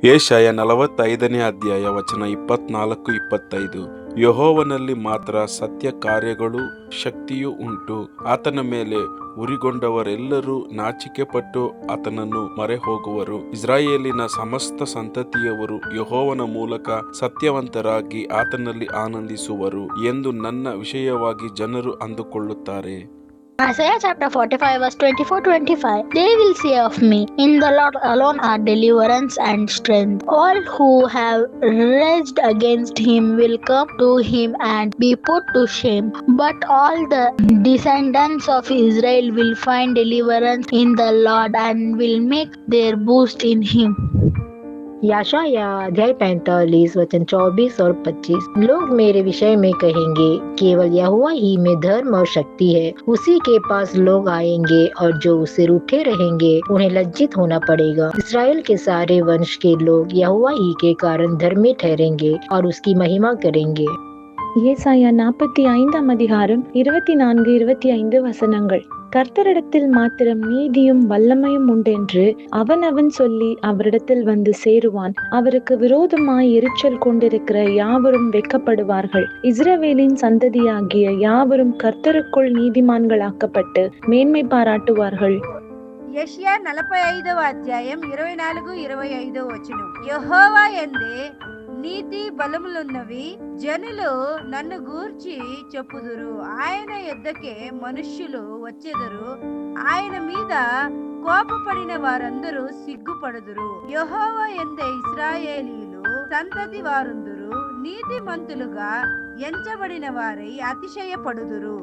ಯೆಶಾಯ 45ನೇ ಅಧ್ಯಾಯ ವಚನ 24-25. ಯೆಹೋವನಲ್ಲಿ ಮಾತ್ರ ಸತ್ಯ ಕಾರ್ಯಗಳು ಶಕ್ತಿಯೂ ಉಂಟು. ಆತನ ಮೇಲೆ ಉರಿಗೊಂಡವರೆಲ್ಲರೂ ನಾಚಿಕೆಪಟ್ಟು ಆತನನ್ನು ಮರೆ ಹೋಗುವರು. ಇಸ್ರಾಯೇಲಿನ ಸಮಸ್ತ ಸಂತತಿಯವರು ಯೆಹೋವನ ಮೂಲಕ ಸತ್ಯವಂತರಾಗಿ ಆತನಲ್ಲಿ ಆನಂದಿಸುವರು ಎಂದು ನನ್ನ ವಿಷಯವಾಗಿ ಜನರು ಅಂದುಕೊಳ್ಳುತ್ತಾರೆ. Isaiah chapter 45 verse 24-25. They will say of me, in the Lord alone are deliverance and strength. All who have raged against him will come to him and be put to shame. But all the descendants of Israel will find deliverance in the Lord and will make their boast in him. याशाया अध्याय 45 वचन 24 और 25। लोग मेरे विषय में कहेंगे, केवल यहोवा ही में धर्म और शक्ति है। उसी के पास लोग आएंगे और जो उससे रूठे रहेंगे उन्हें लज्जित होना पड़ेगा। इस्राएल के सारे वंश के लोग यहोवा ही के कारण धर्मी ठहरेंगे और उसकी महिमा करेंगे। ஏசாயா 45ஆம் அதிகாரம் 24-25 வசனங்கள். கர்த்தரிடத்தில் மாத்திரம் நீதியும் வல்லமையும் உண்டென்று அவன் சொல்லி அவரிடத்தில் வந்து சேருவான். அவருக்கு விரோதமாய் எரிச்சல் கொண்டிருக்கிற யாவரும் வெட்கப்படுவார்கள். இஸ்ரவேலின் சந்ததியாகிய யாவரும் கர்த்தருக்குள் நீதிமான்களாக்கப்பட்டு மேன்மை பாராட்டுவார்கள். యెషయా 45వ అధ్యాయం 24-25 వచనం. యెహోవా యందే నీతి బలములున్నవి, జనులు నన్ను గూర్చి చెప్పుదురు. ఆయన యొద్దకే మనుష్యులు వచ్చెదరు, ఆయన మీద కోపపడిన వారందరూ సిగ్గుపడుదురు. యెహోవా యందే ఇశ్రాయేలీయులు సంతతి వారందరూ నీతిమంతులుగా ఎంచబడిన వారై అతిశయపడుదురు.